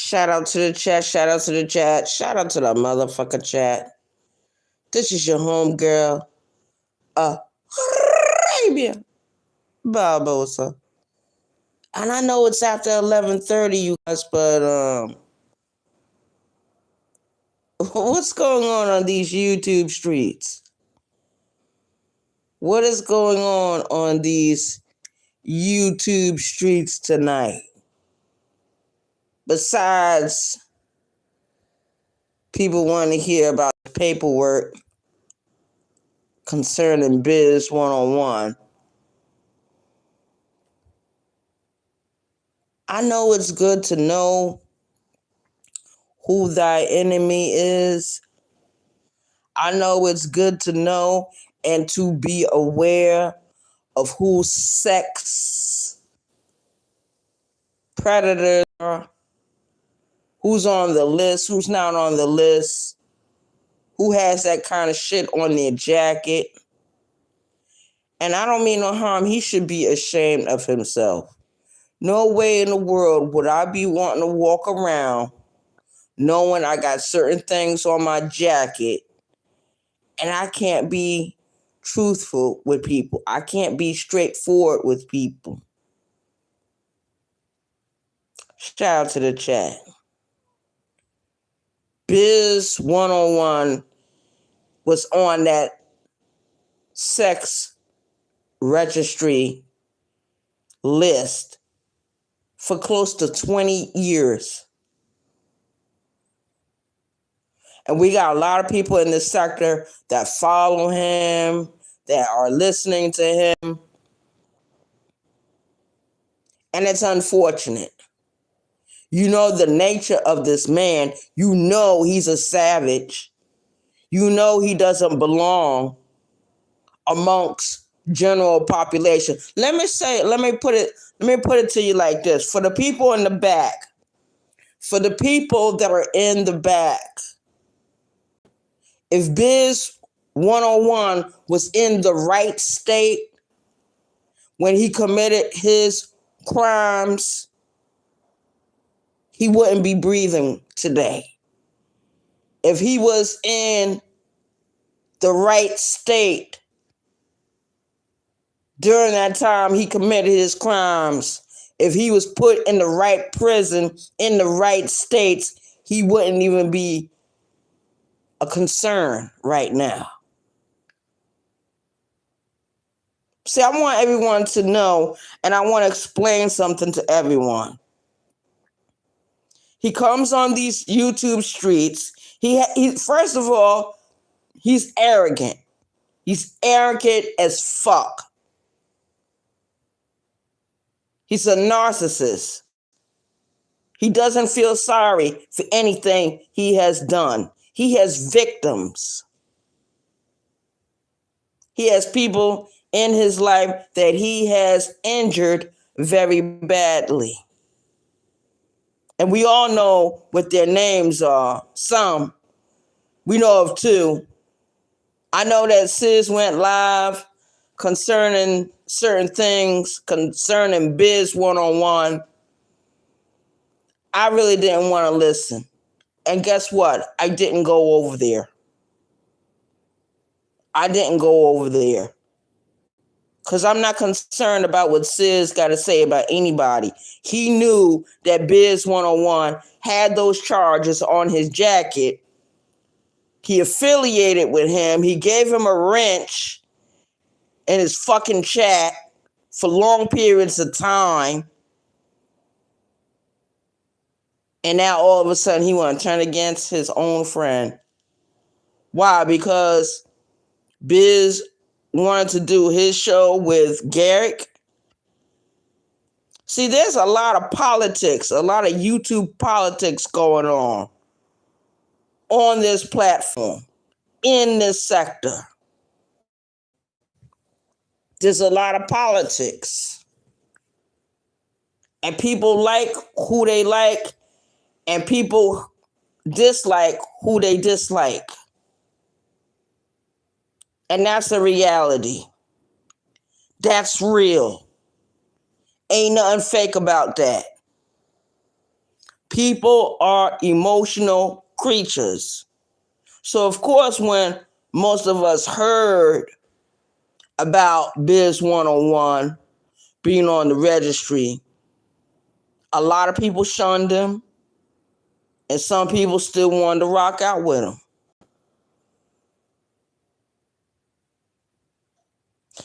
Shout out to the chat. Shout out to the chat. Shout out to the motherfucker chat. This is your homegirl, Arabia Barbosa. And I know it's after 11:30, you guys, but what's going on these YouTube streets? What is going on these YouTube streets tonight? Besides people want to hear about paperwork concerning Biz 101. I know it's good to know who thy enemy is. I know it's good to know and to be aware of whose sex predators are, who's on the list, who's not on the list, who has that kind of shit on their jacket. And I don't mean no harm. He should be ashamed of himself. No way in the world would I be wanting to walk around knowing I got certain things on my jacket and I can't be truthful with people. I can't be straightforward with people. Shout out to the chat. Biz 101 was on that sex registry list for close to 20 years. And we got a lot of people in this sector that follow him, that are listening to him. And it's unfortunate. You know the nature of this man. You know he's a savage. You know he doesn't belong amongst general population. Let me put it to you like this. For the people in the back, for the people that are in the back, if Biz 101 was in the right state when he committed his crimes, he wouldn't be breathing today. If he was in the right state during that time he committed his crimes, if he was put in the right prison, in the right states, he wouldn't even be a concern right now. See, I want everyone to know, and I want to explain something to everyone. He comes on these YouTube streets. He first of all, he's arrogant. He's arrogant as fuck. He's a narcissist. He doesn't feel sorry for anything he has done. He has victims. He has people in his life that he has injured very badly. And we all know what their names are. Some. We know of two. I know that Sis went live concerning certain things, concerning Biz 101. I really didn't want to listen. And guess what? I didn't go over there. I didn't go over there. Because I'm not concerned about what Sis got to say about anybody. He knew that Biz 101 had those charges on his jacket. He affiliated with him. He gave him a wrench in his fucking chat for long periods of time. And now all of a sudden he want to turn against his own friend. Why? Because Biz wanted to do his show with Garrick. See, there's a lot of politics, a lot of YouTube politics going on this platform, in this sector. There's a lot of politics. And people like who they like, and people dislike who they dislike. And that's the reality. That's real. Ain't nothing fake about that. People are emotional creatures. So, of course, when most of us heard about Biz 101 being on the registry, a lot of people shunned him, and some people still wanted to rock out with him.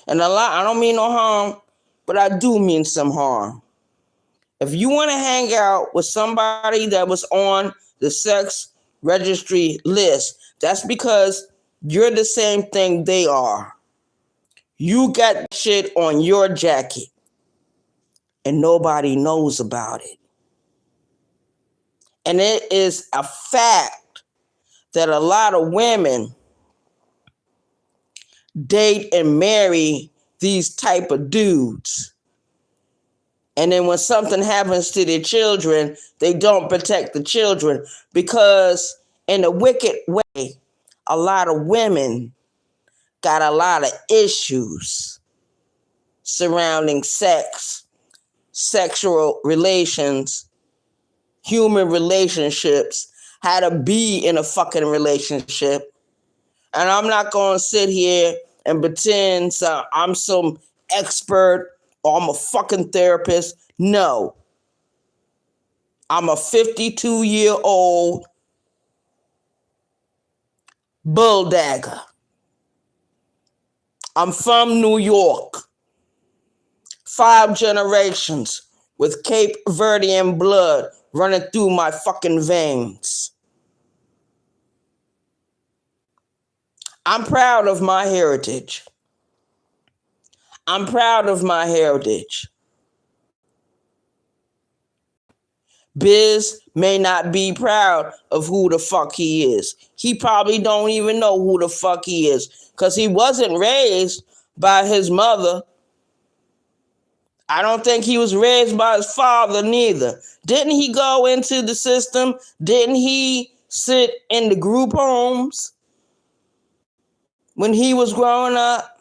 And I don't mean no harm, but I do mean some harm. If you want to hang out with somebody that was on the sex registry list, that's because you're the same thing they are. You got shit on your jacket and nobody knows about it. And it is a fact that a lot of women date and marry these type of dudes. And then when something happens to their children, they don't protect the children because in a wicked way, a lot of women got a lot of issues surrounding sex, sexual relations, human relationships, how to be in a fucking relationship. And I'm not going to sit here and pretend I'm some expert or I'm a fucking therapist. No. I'm a 52-year-old bulldagger. I'm from New York. 5 generations with Cape Verdean blood running through my fucking veins. I'm proud of my heritage. I'm proud of my heritage. Biz may not be proud of who the fuck he is. He probably don't even know who the fuck he is because he wasn't raised by his mother. I don't think he was raised by his father neither. Didn't he go into the system? Didn't he sit in the group homes when he was growing up?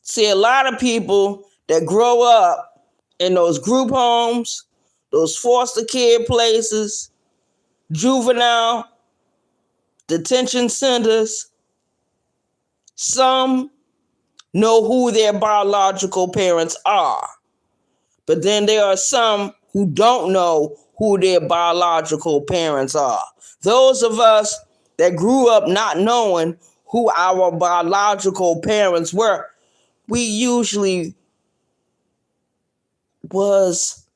See, a lot of people that grow up in those group homes, those foster care places, juvenile detention centers, some know who their biological parents are. But then there are some who don't know who their biological parents are. Those of us that grew up not knowing who our biological parents were, we usually was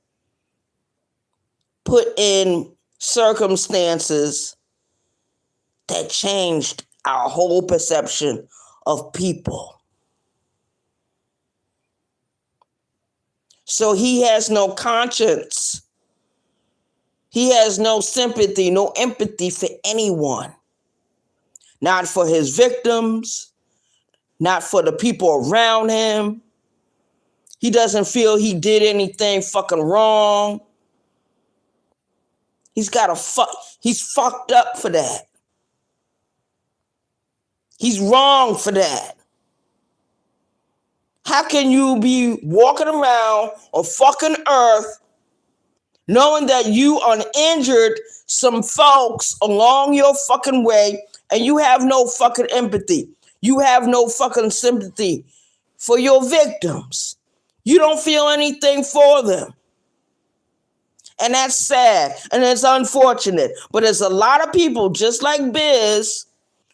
put in circumstances that changed our whole perception of people. So he has no conscience. He has no sympathy, no empathy for anyone. Not for his victims, not for the people around him. He doesn't feel he did anything fucking wrong. He's fucked up for that. He's wrong for that. How can you be walking around on fucking earth knowing that you uninjured some folks along your fucking way and you have no fucking empathy? You have no fucking sympathy for your victims. You don't feel anything for them. And that's sad and it's unfortunate. But there's a lot of people just like Biz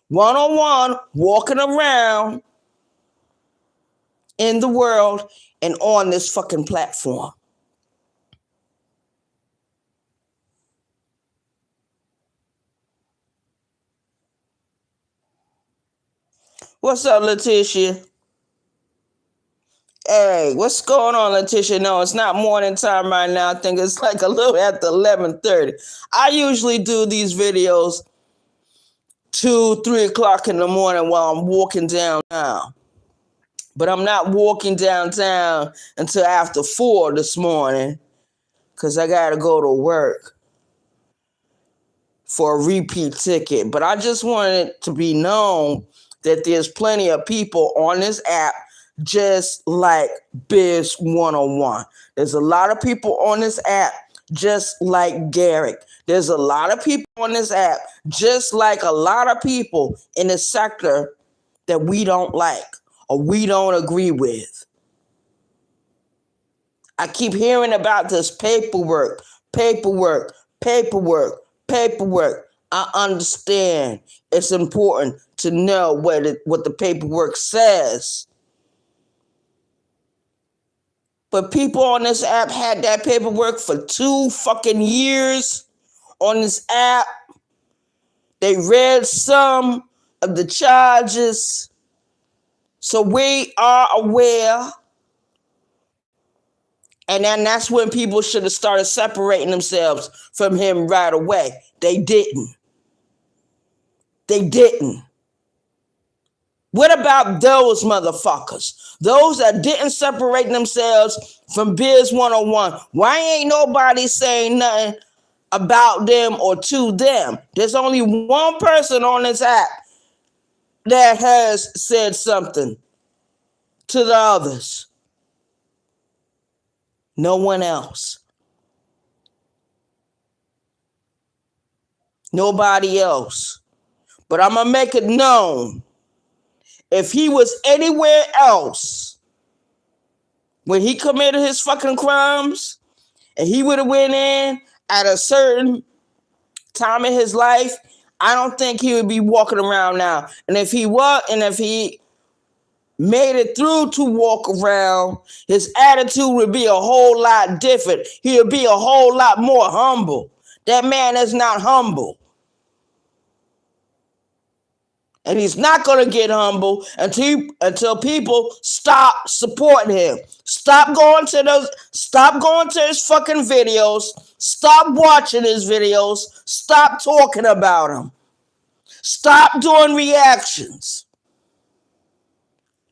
101 walking around in the world and on this fucking platform. What's up, Letitia? Hey, what's going on, Letitia? No, it's not morning time right now. I think it's like a little after 11:30. I usually do these videos 2, 3 o'clock in the morning while I'm walking downtown. But I'm not walking downtown until after 4 this morning because I got to go to work for a repeat ticket. But I just wanted it to be known that there's plenty of people on this app just like Biz 101. There's a lot of people on this app just like Garrick. There's a lot of people on this app, just like a lot of people in the sector that we don't like or we don't agree with. I keep hearing about this paperwork. I understand it's important to know what the paperwork says. But people on this app had that paperwork for 2 fucking years on this app. They read some of the charges. So we are aware. And then that's when people should have started separating themselves from him right away. They didn't. What about those motherfuckers? Those that didn't separate themselves from Biz 101. Why ain't nobody saying nothing about them or to them? There's only one person on this app that has said something to the others. No one else. Nobody else. But I'm going to make it known. If he was anywhere else when he committed his fucking crimes and he would have went in at a certain time in his life, I don't think he would be walking around now. And if he made it through to walk around, his attitude would be a whole lot different. He would be a whole lot more humble. That man is not humble. And he's not going to get humble until people stop supporting him. Stop going to his fucking videos. Stop watching his videos. Stop talking about him. Stop doing reactions.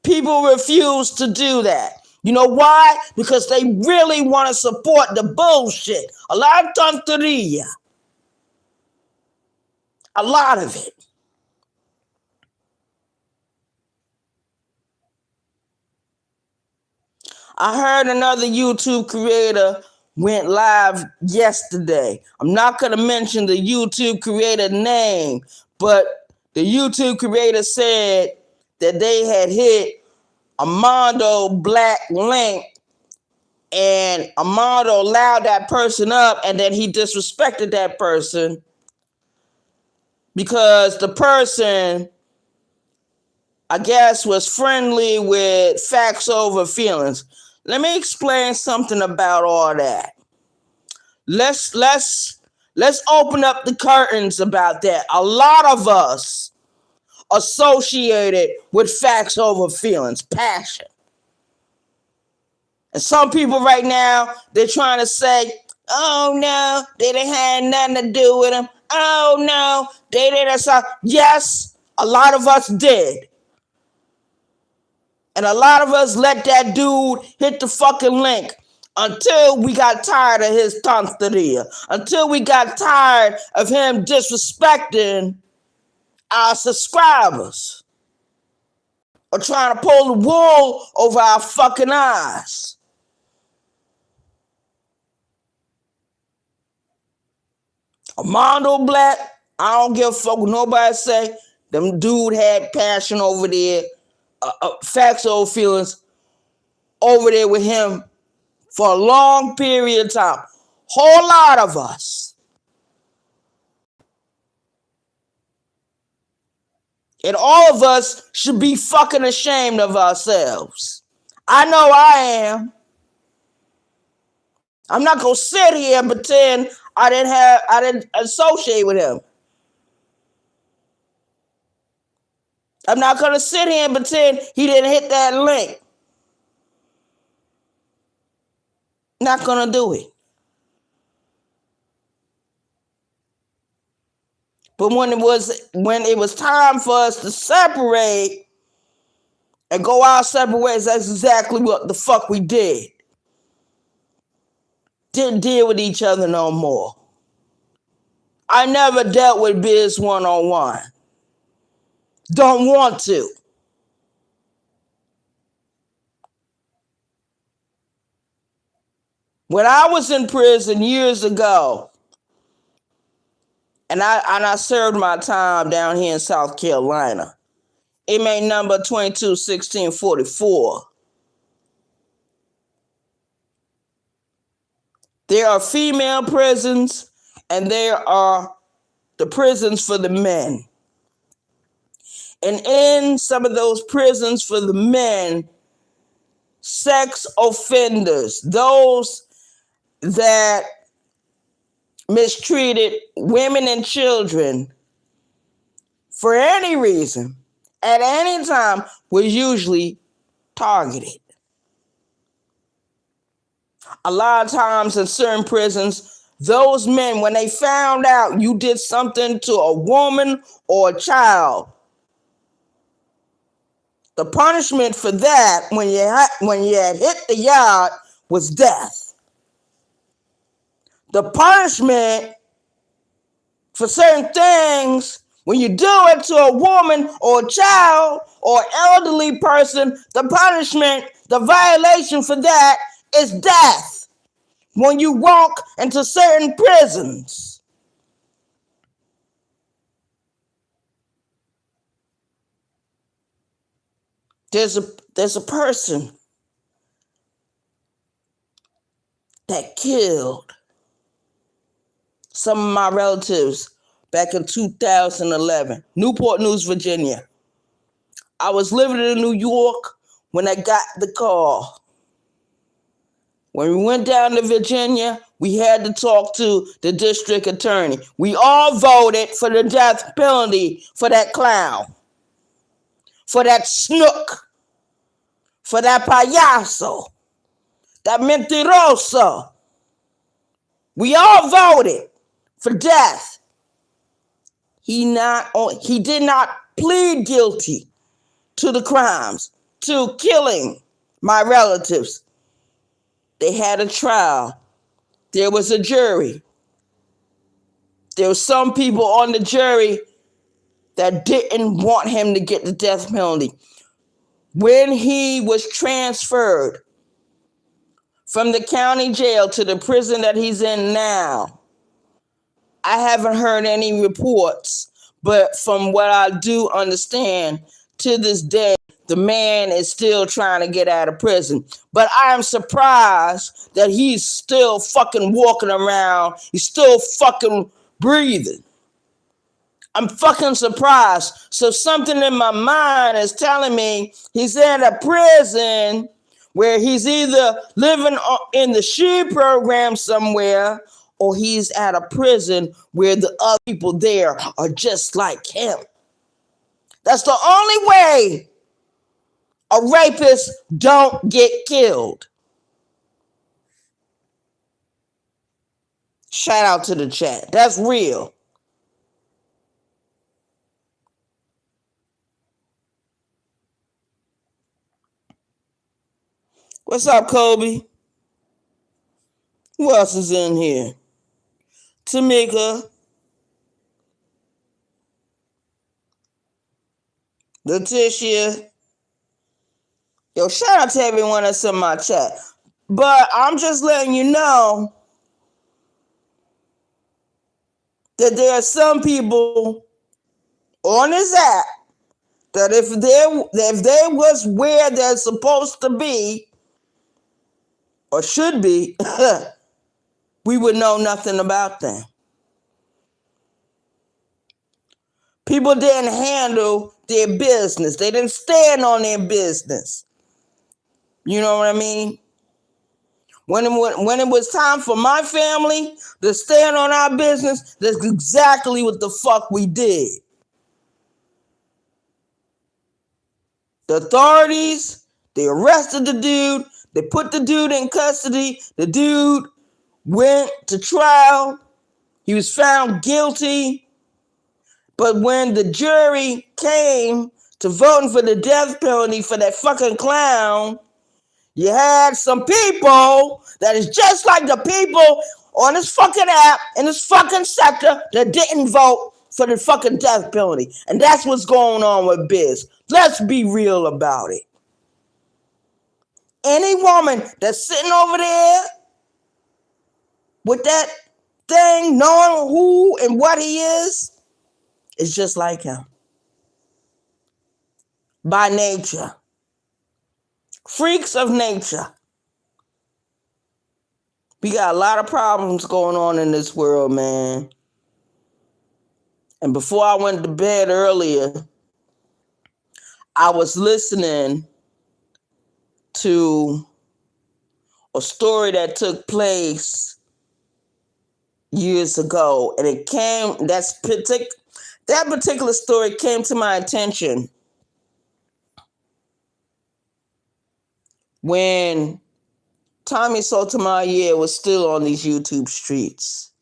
People refuse to do that. You know why? Because they really want to support the bullshit. A lot of tonteria. A lot of it. I heard another YouTube creator went live yesterday. I'm not going to mention the YouTube creator name, but the YouTube creator said that they had hit Armando Black link and Armando allowed that person up and then he disrespected that person because the person, I guess, was friendly with Facts Over Feelings. Let me explain something about all that. Let's open up the curtains about that. A lot of us associated with Facts Over Feelings, passion. And some people right now, they're trying to say, oh no, they didn't have nothing to do with him. Oh no, they didn't. Yes, a lot of us did. And a lot of us let that dude hit the fucking link until we got tired of his tonteria, until we got tired of him disrespecting our subscribers or trying to pull the wool over our fucking eyes. Armando Black, I don't give a fuck what nobody say. Them dude had passion over there, Facts Over Feelings over there with him for a long period of time. Whole lot of us. And all of us should be fucking ashamed of ourselves. I know I am. I'm not gonna sit here and pretend I didn't associate with him. I'm not gonna sit here and pretend he didn't hit that link. Not gonna do it. But when it was time for us to separate and go our separate ways, that's exactly what the fuck we did. Didn't deal with each other no more. I never dealt with Biz 101. Don't want to. When I was in prison years ago, and I served my time down here in South Carolina, inmate number 221644. There are female prisons, and there are the prisons for the men. And in some of those prisons for the men, sex offenders, those that mistreated women and children for any reason, at any time, was usually targeted. A lot of times in certain prisons, those men, when they found out you did something to a woman or a child, the punishment for that, when you had hit the yard, was death. The punishment for certain things, when you do it to a woman or a child or elderly person, the punishment, the violation for that is death. When you walk into certain prisons, there's a person that killed some of my relatives back in 2011, Newport News, Virginia. I was living in New York when I got the call. When we went down to Virginia, we had to talk to the district attorney. We all voted for the death penalty for that clown, for that snook, for that payaso, that mentiroso. We all voted for death. He did not plead guilty to the crimes, to killing my relatives. They had a trial. There was a jury. There were some people on the jury that didn't want him to get the death penalty. When he was transferred from the county jail to the prison that he's in now, I haven't heard any reports, but from what I do understand, to this day, the man is still trying to get out of prison. But I am surprised that he's still fucking walking around. He's still fucking breathing. I'm fucking surprised. So something in my mind is telling me he's in a prison where he's either living in the SHE program somewhere, or he's at a prison where the other people there are just like him. That's the only way a rapist don't get killed. Shout out to the chat. That's real. What's up, Kobe? Who else is in here? Tamika. Letitia. Yo, shout out to everyone that's in my chat. But I'm just letting you know that there are some people on this app that if they was where they're supposed to be, or should be, we would know nothing about them. People didn't handle their business. They didn't stand on their business. You know what I mean? When it was time for my family to stand on our business, that's exactly what the fuck we did. The authorities, they arrested the dude. They put the dude in custody. The dude went to trial. He was found guilty. But when the jury came to voting for the death penalty for that fucking clown, you had some people that is just like the people on this fucking app in this fucking sector that didn't vote for the fucking death penalty. And that's what's going on with Biz. Let's be real about it. Any woman that's sitting over there with that thing, knowing who and what he is just like him. By nature. Freaks of nature. We got a lot of problems going on in this world, man. And before I went to bed earlier, I was listening to a story that took place years ago, and that particular story came to my attention when Tommy Sotomayor was still on these YouTube streets.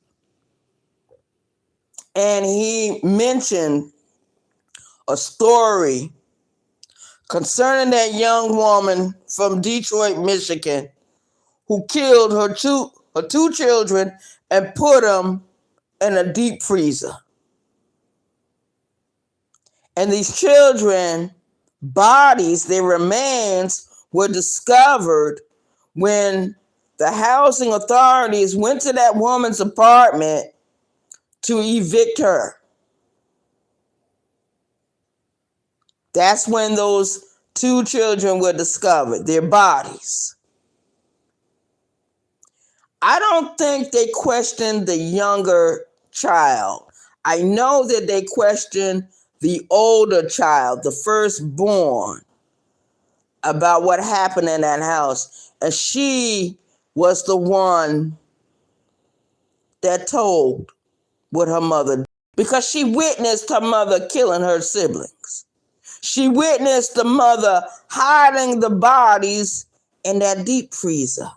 And he mentioned a story concerning that young woman from Detroit, Michigan, who killed her two children and put them in a deep freezer. And these children bodies, their remains, were discovered when the housing authorities went to that woman's apartment to evict her. That's when those two children were discovered, their bodies. I don't think they questioned the younger child. I know that they questioned the older child, the firstborn, about what happened in that house. And she was the one that told what her mother did, because she witnessed her mother killing her siblings. She witnessed the mother hiding the bodies in that deep freezer.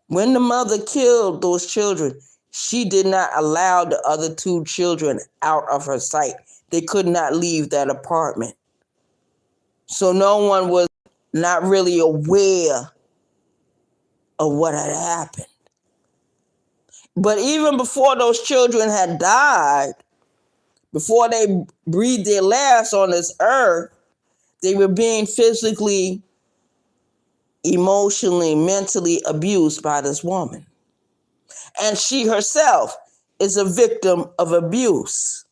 When the mother killed those children, she did not allow the other two children out of her sight. They could not leave that apartment. So no one was not really aware of what had happened. But even before those children had died, before they breathed their last on this earth, they were being physically, emotionally, mentally abused by this woman. And she herself is a victim of abuse.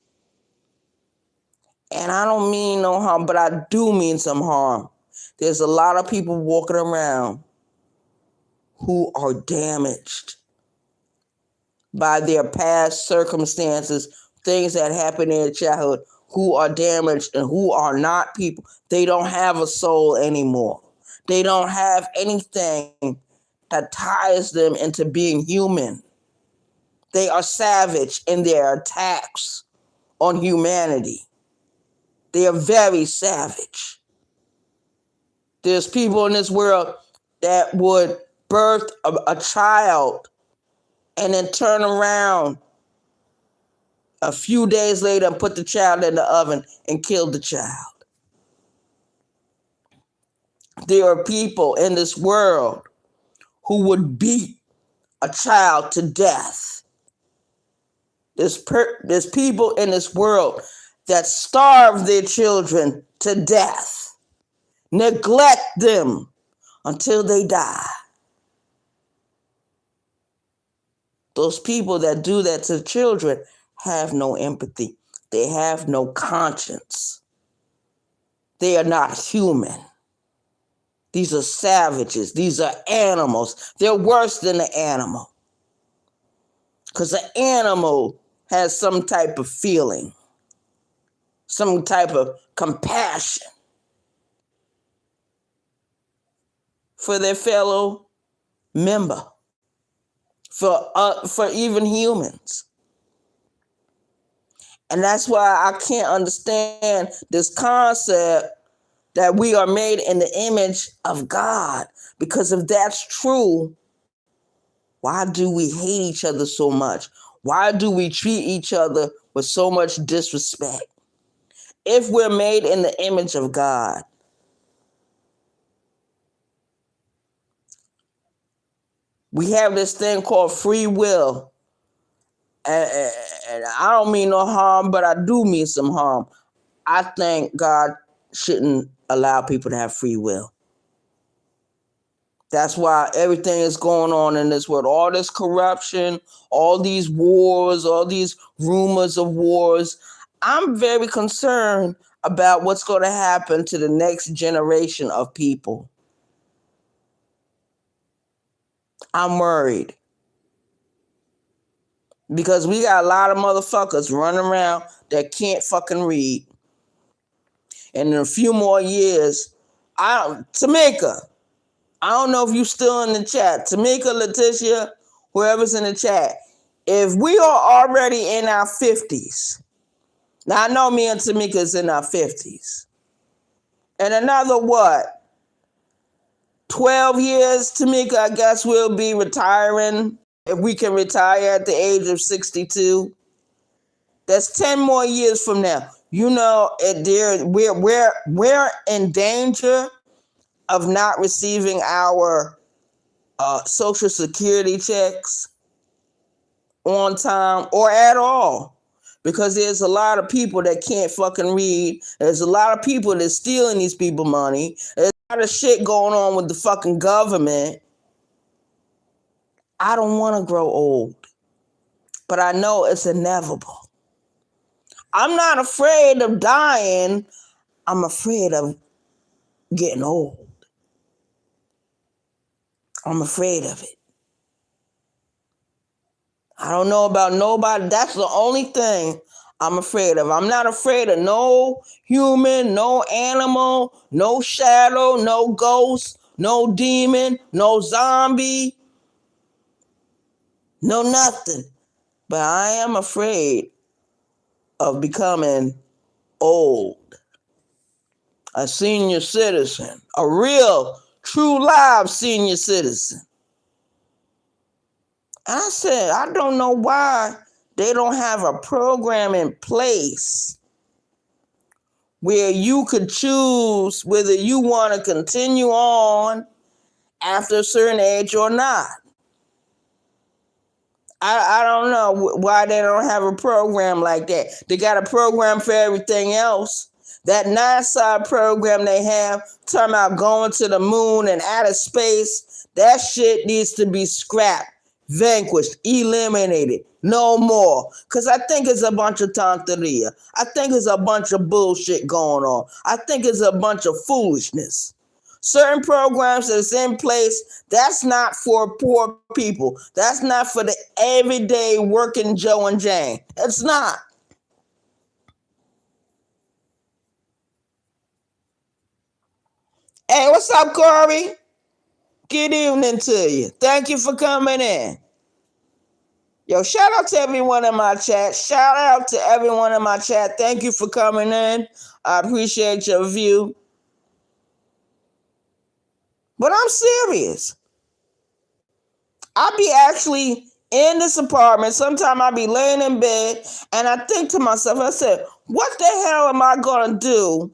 And I don't mean no harm, but I do mean some harm. There's a lot of people walking around who are damaged by their past circumstances, things that happened in their childhood, who are damaged and who are not people. They don't have a soul anymore. They don't have anything that ties them into being human. They are savage in their attacks on humanity. They are very savage. There's people in this world that would birth a child and then turn around a few days later and put the child in the oven and kill the child. There are people in this world who would beat a child to death. There's people in this world that starve their children to death, neglect them until they die. Those people that do that to children have no empathy. They have no conscience. They are not human. These are savages. These are animals. They're worse than the animal. Because the animal has some type of feeling, some type of compassion for their fellow member, for even humans. And that's why I can't understand this concept that we are made in the image of God. Because if that's true, why do we hate each other so much? Why do we treat each other with so much disrespect? If we're made in the image of God, we have this thing called free will. And I don't mean no harm, but I do mean some harm. I think God shouldn't allow people to have free will. That's why everything is going on in this world. All this corruption, all these wars, all these rumors of wars. I'm very concerned about what's going to happen to the next generation of people. I'm worried. Because we got a lot of motherfuckers running around that can't fucking read. And in a few more years, Tamika, I don't know if you still in the chat. Tamika, Letitia, whoever's in the chat. If we are already in our 50s, now I know me and Tamika's in our 50s. And another 12 years, Tamika, I guess we'll be retiring. If we can retire at the age of 62. That's 10 more years from now. You know, we're in danger of not receiving our Social Security checks on time or at all. Because there's a lot of people that can't fucking read. There's a lot of people that's stealing these people money. There's a lot of shit going on with the fucking government. I don't want to grow old. But I know it's inevitable. I'm not afraid of dying. I'm afraid of getting old. I'm afraid of it. I don't know about nobody. That's the only thing I'm afraid of. I'm not afraid of no human, no animal, no shadow, no ghost, no demon, no zombie, no nothing. But I am afraid of becoming old. A senior citizen, a real, true, live senior citizen. I said, I don't know why they don't have a program in place where you could choose whether you want to continue on after a certain age or not. I don't know why they don't have a program like that. They got a program for everything else. That NASA program they have, talking about going to the moon and outer space, that shit needs to be scrapped, vanquished, eliminated, no more. Because I think it's a bunch of tonteria. I think it's a bunch of bullshit going on. I think it's a bunch of foolishness. Certain programs that's in place, that's not for poor people. That's not for the everyday working Joe and Jane. It's not. Hey, what's up, Corey? Good evening to you. Thank you for coming in. Yo, shout out to everyone in my chat. Shout out to everyone in my chat. Thank you for coming in. I appreciate your view. But I'm serious. I be actually in this apartment. Sometimes I be laying in bed and I think to myself, I said, what the hell am I going to do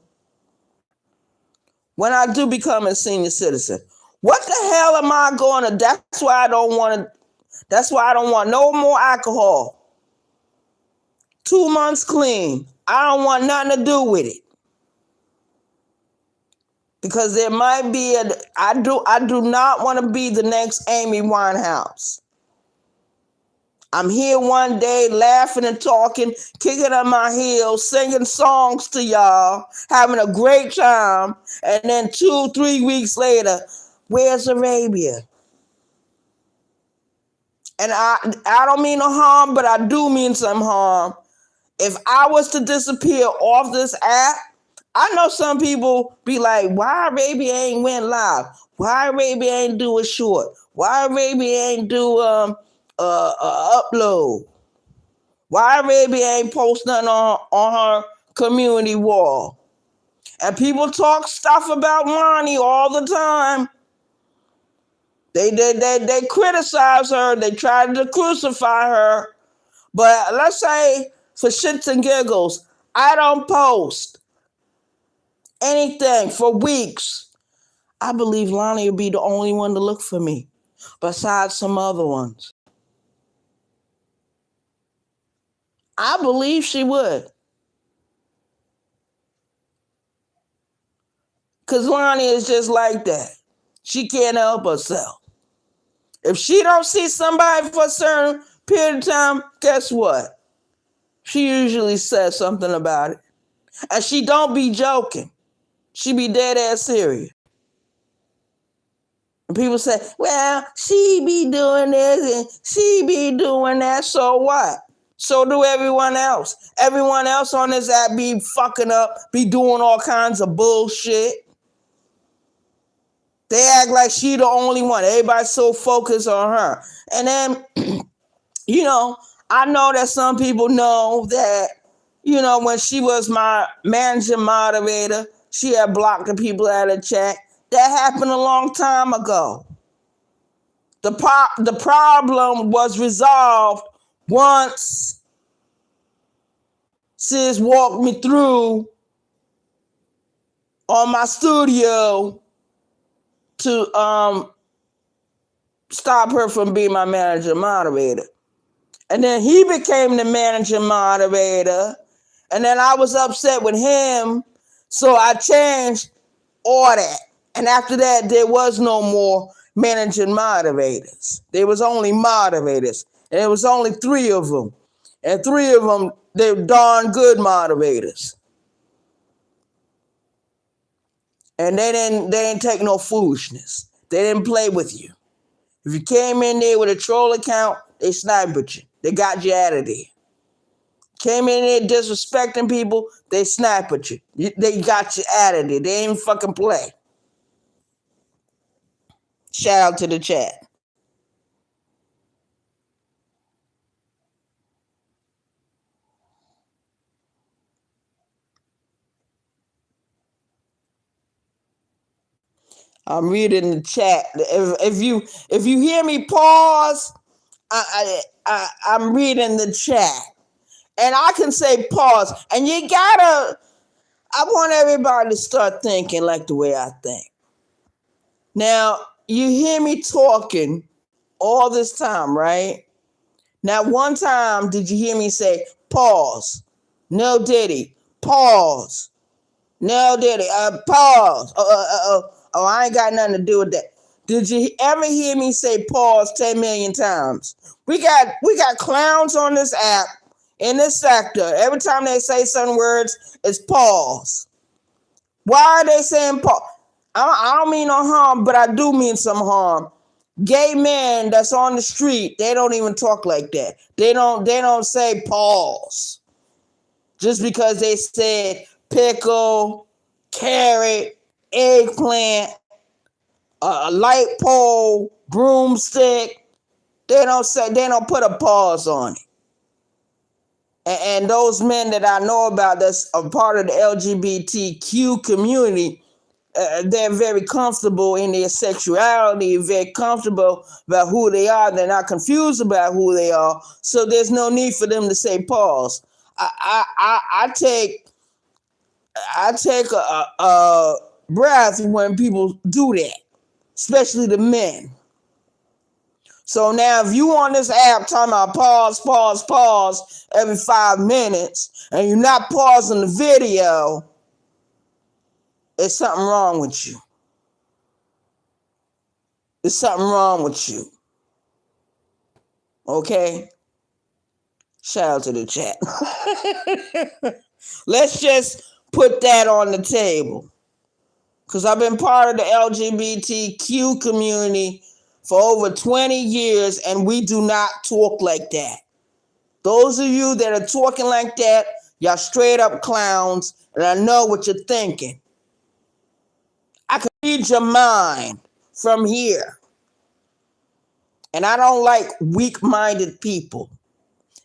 when I do become a senior citizen? What the hell am I going to, that's why I don't want no more alcohol. 2 months clean. I don't want nothing to do with it. Because there might be I do not want to be the next Amy Winehouse. I'm here one day laughing and talking, kicking up my heels, singing songs to y'all, having a great time. And then 2-3 weeks later, where's Arabia? And I don't mean no harm, but I do mean some harm. If I was to disappear off this app, I know some people be like, why Arabia ain't went live? Why Arabia ain't do a short? Why Arabia ain't do upload? Why Arabia ain't post nothing on her community wall? And people talk stuff about Lonnie all the time. They criticize her. They try to crucify her. But let's say for shits and giggles, I don't post anything for weeks. I believe Lonnie would be the only one to look for me, besides some other ones. I believe she would. Because Lonnie is just like that. She can't help herself. If she don't see somebody for a certain period of time, guess what? She usually says something about it. And she don't be joking. She be dead ass serious. And people say, well, she be doing this and she be doing that. So what? So do everyone else. Everyone else on this app be fucking up, be doing all kinds of bullshit. They act like she the only one. Everybody's so focused on her. And then, I know that some people know that, when she was my managing moderator, she had blocked the people out of the chat. That happened a long time ago. The problem was resolved once sis walked me through on my studio to stop her from being my manager moderator. And then he became the manager moderator. And then I was upset with him. So I changed all that. And after that, there was no more managing moderators. There was only moderators. And there was only 3 of them. And 3 of them, they were darn good moderators. And they didn't take no foolishness. They didn't play with you. If you came in there with a troll account, they sniped at you. They got you out of there. Came in there disrespecting people, they sniped at you. They got you out of there. They ain't fucking play. Shout out to the chat. I'm reading the chat. If you hear me pause, I'm reading the chat. And I can say pause. And I want everybody to start thinking like the way I think. Now, you hear me talking all this time, right? Now, one time, did you hear me say pause? No, Diddy. Pause. No, Diddy. Pause. Oh, I ain't got nothing to do with that. Did you ever hear me say pause 10 million times? We got clowns on this app, in this sector. Every time they say certain words, it's pause. Why are they saying pause? I don't mean no harm, but I do mean some harm. Gay men that's on the street, they don't even talk like that. They don't say pause. Just because they said pickle, carrot, eggplant, a light pole, broomstick, they don't put a pause on it. And those men that I know about that's a part of the LGBTQ community, they're very comfortable in their sexuality, very comfortable about who they are. They're not confused about who they are. So there's no need for them to say pause. I take a breath when people do that, especially the men. So now if you on this app talking about pause every 5 minutes and you're not pausing the video, there's something wrong with you. There's something wrong with you. Okay? Shout out to the chat. Let's just put that on the table. Because I've been part of the LGBTQ community for over 20 years and we do not talk like that. Those of you that are talking like that, y'all straight up clowns, and I know what you're thinking. I can read your mind from here. And I don't like weak-minded people.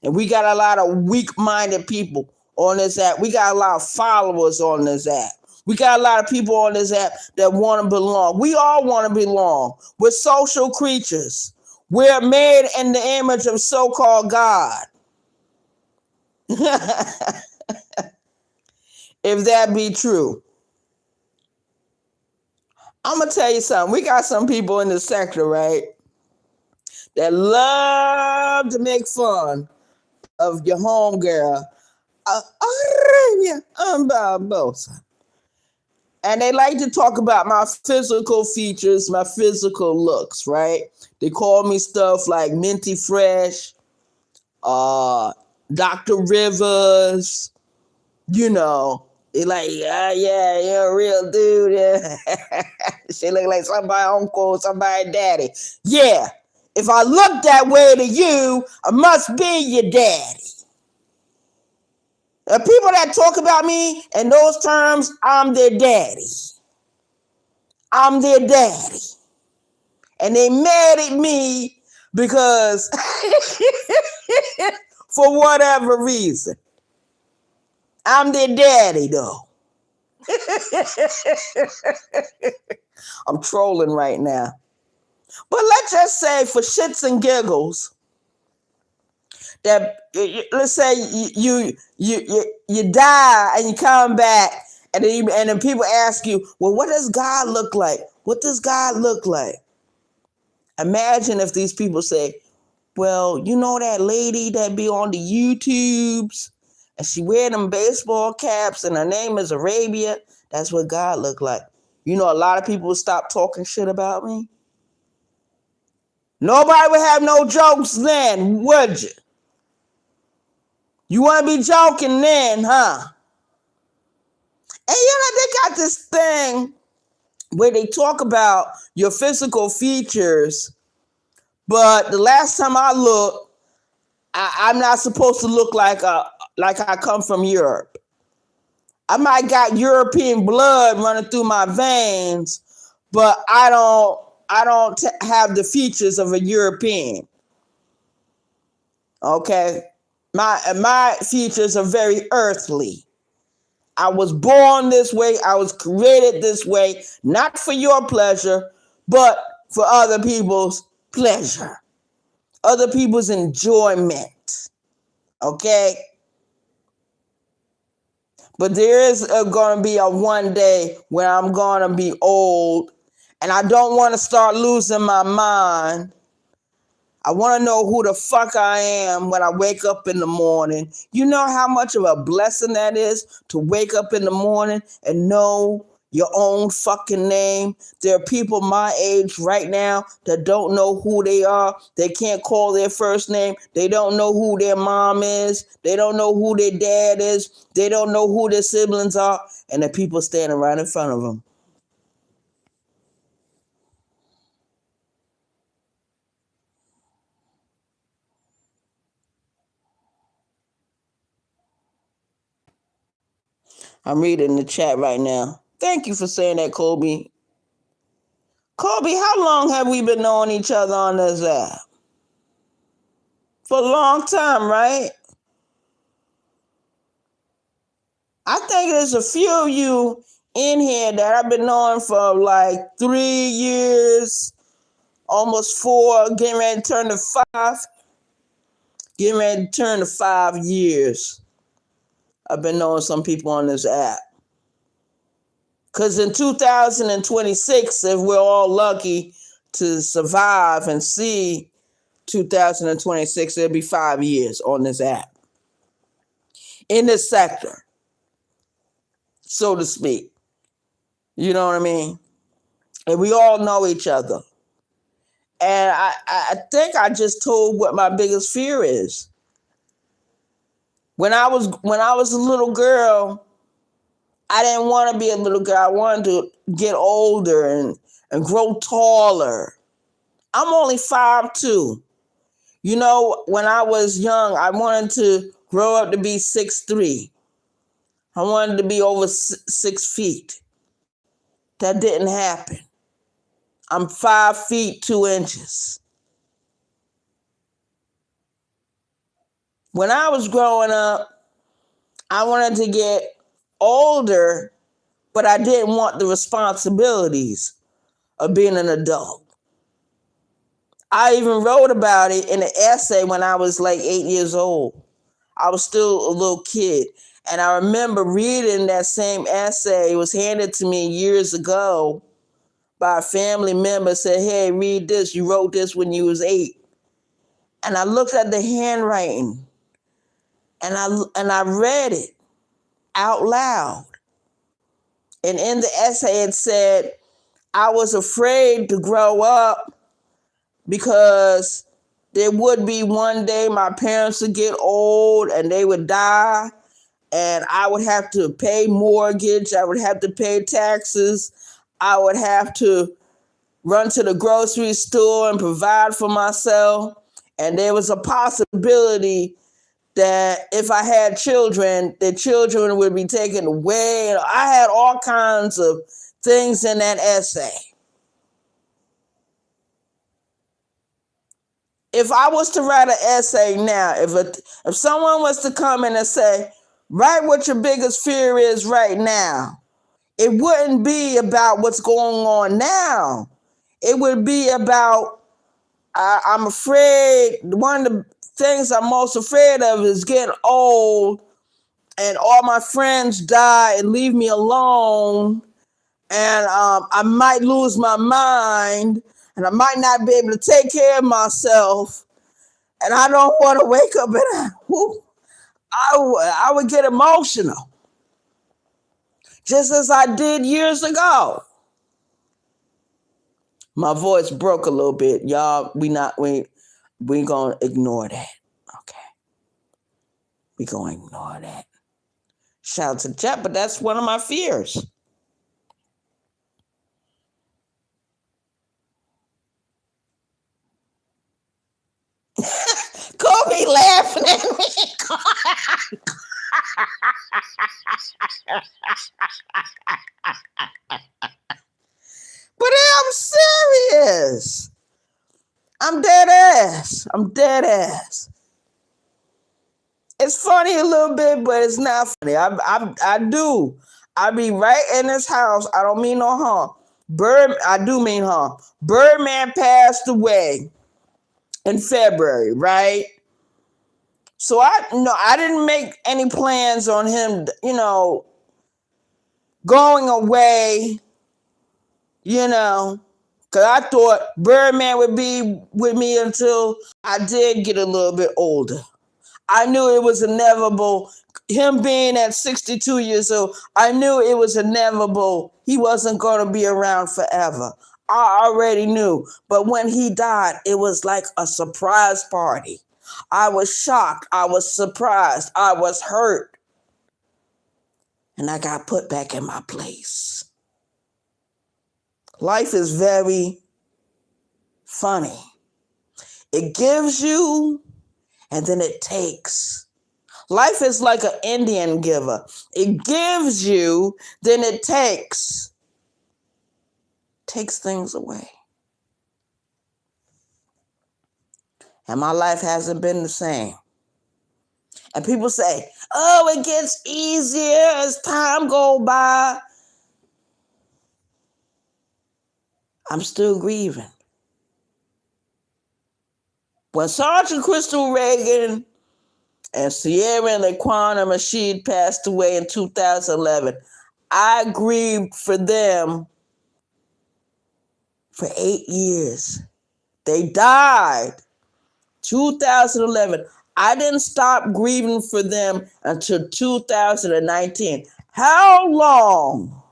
And we got a lot of weak-minded people on this app. We got a lot of followers on this app. We got a lot of people on this app that want to belong. We all want to belong. We're social creatures. We're made in the image of so-called God. If that be true. I'm going to tell you something. We got some people in the sector, right, that love to make fun of your homegirl, Arabia Barbosa. And they like to talk about my physical features, my physical looks, right? They call me stuff like Minty Fresh, Dr. Rivers, you know. They like, yeah, you're a real dude. Yeah. She look like somebody uncle, somebody daddy. Yeah, if I look that way to you, I must be your daddy. The people that talk about me in those terms, I'm their daddy. I'm their daddy. And they mad at me because for whatever reason. I'm their daddy though. I'm trolling right now. But let's just say for shits and giggles that let's say you die and you come back and then people ask you, well, what does God look like? What does God look like? Imagine if these people say, well, you know that lady that be on the YouTubes and she wear them baseball caps and her name is Arabia? That's what God look like. You know, a lot of people would stop talking shit about me. Nobody would have no jokes then, would you? You want to be joking then, huh? And you know, they got this thing where they talk about your physical features, but the last time I looked, I'm not supposed to look like I come from Europe. I might got European blood running through my veins, but I don't have the features of a European. Okay, my features are very earthly. I was born this way. I was created this way, not for your pleasure, but for other people's pleasure, other people's enjoyment. Okay. But there is going to be a one day when I'm going to be old and I don't want to start losing my mind. I want to know who the fuck I am when I wake up in the morning. You know how much of a blessing that is to wake up in the morning and know your own fucking name. There are people my age right now that don't know who they are. They can't call their first name. They don't know who their mom is. They don't know who their dad is. They don't know who their siblings are. And the people standing right in front of them. I'm reading the chat right now. Thank you for saying that, Kobe. Kobe, how long have we been knowing each other on this app? For a long time, right? I think there's a few of you in here that I've been knowing for like 3 years, almost 4, getting ready to turn to 5. Getting ready to turn to 5 years. I've been knowing some people on this app. Because in 2026, if we're all lucky to survive and see 2026, it'll be 5 years on this app. In this sector, so to speak. You know what I mean? And we all know each other. And I think I just told what my biggest fear is. When I was a little girl, I didn't want to be a little girl. I wanted to get older and grow taller. I'm only 5'2". You know, when I was young, I wanted to grow up to be 6'3". I wanted to be over 6 feet. That didn't happen. I'm 5 feet 2 inches. When I was growing up, I wanted to get older, but I didn't want the responsibilities of being an adult. I even wrote about it in an essay when I was like 8 years old. I was still a little kid. And I remember reading that same essay. It was handed to me years ago by a family member, said, hey, read this. You wrote this when you was 8. And I looked at the handwriting and I read it out loud. And in the essay, it said, I was afraid to grow up because there would be one day my parents would get old and they would die, and I would have to pay mortgage, I would have to pay taxes, I would have to run to the grocery store and provide for myself. And there was a possibility that if I had children, the children would be taken away. I had all kinds of things in that essay. If I was to write an essay now, if someone was to come in and say, write what your biggest fear is right now, it wouldn't be about what's going on now. It would be about, I'm afraid, one of the things I'm most afraid of is getting old and all my friends die and leave me alone, and I might lose my mind, and I might not be able to take care of myself, and I don't want to wake up and I would get emotional, just as I did years ago. My voice broke a little bit, y'all. We gonna ignore that, okay? We gonna ignore that. Shout out to Jeff, but that's one of my fears. Kobe laughing at me. But I'm serious. I'm dead ass. It's funny a little bit, but it's not funny. I do. I be right in this house. I don't mean no harm. I do mean harm. Birdman passed away in February, right? So I didn't make any plans on him, going away, because I thought Birdman would be with me until I did get a little bit older. I knew it was inevitable. Him being at 62 years old, I knew it was inevitable. He wasn't going to be around forever. I already knew. But when he died, it was like a surprise party. I was shocked. I was surprised. I was hurt. And I got put back in my place. Life is very funny. It gives you, and then it takes. Life is like an Indian giver. It gives you, then it takes. Takes things away. And my life hasn't been the same. And people say, oh, it gets easier as time goes by. I'm still grieving. When Sergeant Crystal Reagan and Sierra and Laquana Rashid passed away in 2011, I grieved for them for 8 years. They died 2011. I didn't stop grieving for them until 2019. How long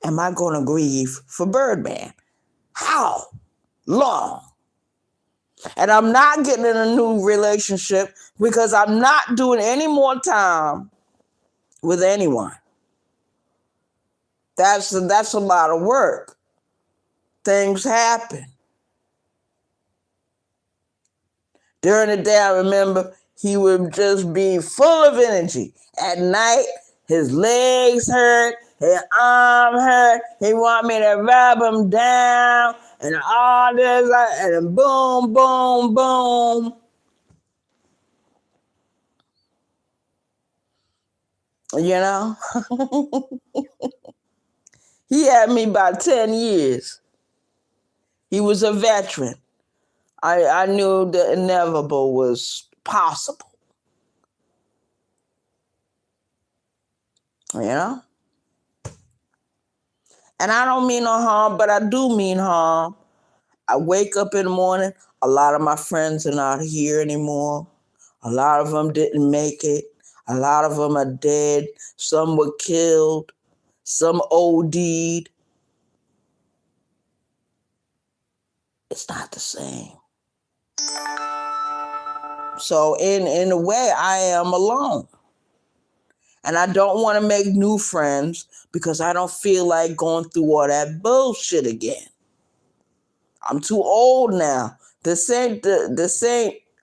am I going to grieve for Birdman? How long? And I'm not getting in a new relationship because I'm not doing any more time with anyone. That's a lot of work. Things happen. During the day, I remember he would just be full of energy. At night, his legs hurt, his arm hurt. He want me to rub him down and all this, and boom, boom, boom. He had me about 10 years. He was a veteran. I knew the inevitable was possible. And I don't mean no harm, but I do mean harm. I wake up in the morning, a lot of my friends are not here anymore. A lot of them didn't make it. A lot of them are dead. Some were killed. Some OD'd. It's not the same. So in a way, I am alone. And I don't want to make new friends because I don't feel like going through all that bullshit again. I'm too old now. This ain't,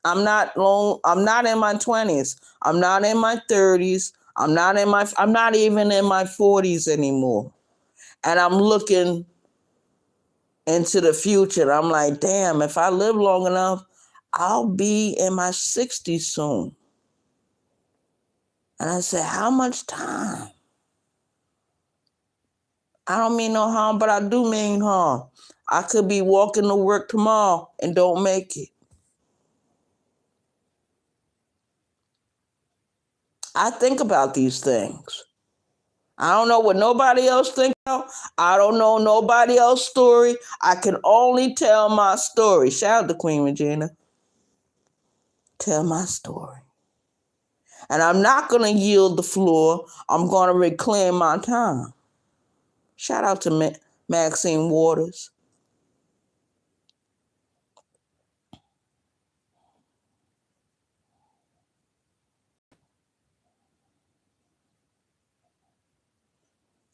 I'm not long, I'm not in my 20s. I'm not in my 30s. I'm not even in my 40s anymore. And I'm looking into the future. And I'm like, damn, if I live long enough, I'll be in my 60s soon. And I said, how much time? I don't mean no harm, but I do mean harm. I could be walking to work tomorrow and don't make it. I think about these things. I don't know what nobody else thinks about. I don't know nobody else's story. I can only tell my story. Shout out to Queen Regina. Tell my story. And I'm not going to yield the floor. I'm going to reclaim my time. Shout out to Maxine Waters.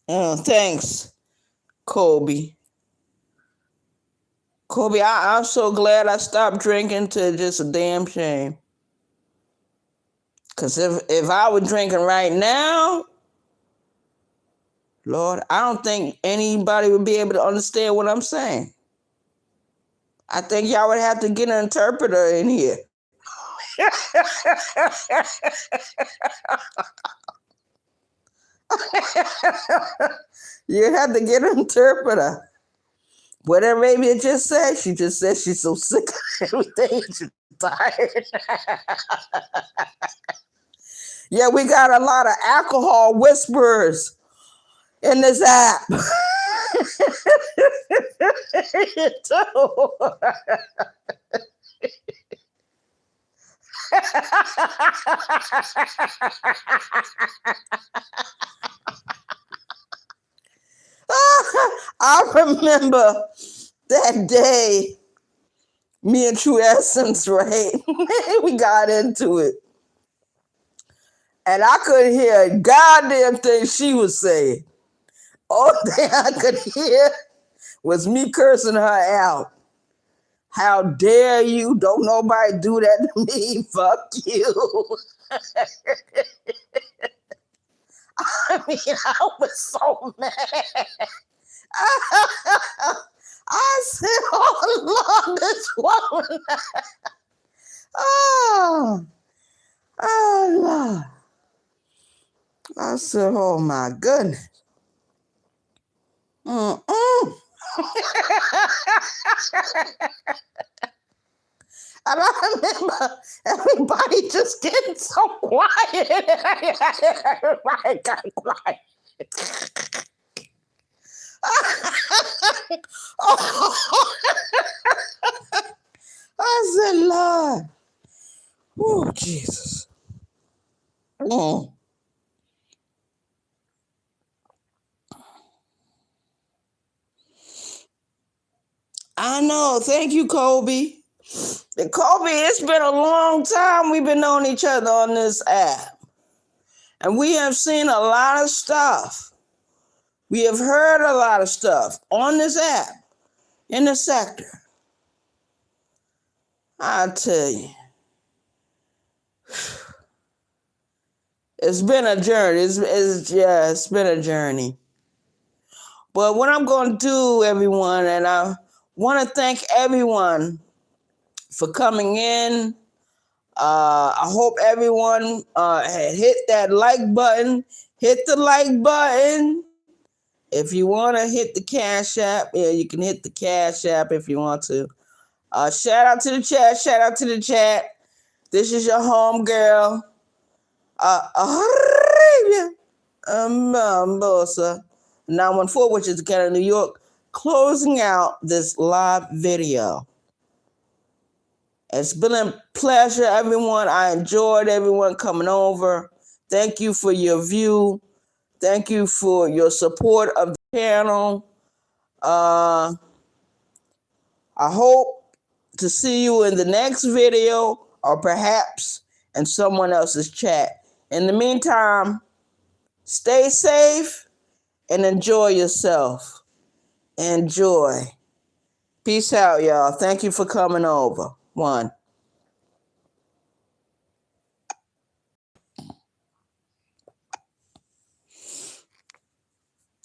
Thanks, Kobe. Kobe, I'm so glad I stopped drinking to just a damn shame. Because if I were drinking right now, Lord, I don't think anybody would be able to understand what I'm saying. I think y'all would have to get an interpreter in here. You have to get an interpreter. Whatever baby just said, she just said she's so sick of everything. She's tired. Yeah, we got a lot of alcohol whisperers in this app. I remember that day, me and True Essence, right? We got into it. And I couldn't hear a goddamn thing she was saying. All thing I could hear was me cursing her out. How dare you? Don't nobody do that to me. Fuck you. I mean, I was so mad. I said, oh, Lord, this woman. Oh, Lord. I said, oh, my goodness. And I remember everybody just getting so quiet. Everybody got quiet. I said, Lord. Oh, Jesus. I know. Thank you, Kobe. And Kobe, it's been a long time we've been knowing each other on this app. And we have seen a lot of stuff. We have heard a lot of stuff on this app, in the sector. I tell you. It's been a journey. It's been a journey. But what I'm going to do, everyone, and I want to thank everyone for coming in. I hope everyone hit that like button. Hit the like button. If you want to hit the Cash App, yeah, you can hit the Cash App if you want to. Shout out to the chat. Shout out to the chat. This is your home girl. Bosa 914, which is Canada, New York, closing out this live video. It's been a pleasure, everyone. I enjoyed everyone coming over. Thank you for your view. Thank you for your support of the channel. I hope to see you in the next video or perhaps in someone else's chat. In the meantime, stay safe and enjoy yourself. Enjoy. Peace out, y'all. Thank you for coming over. One.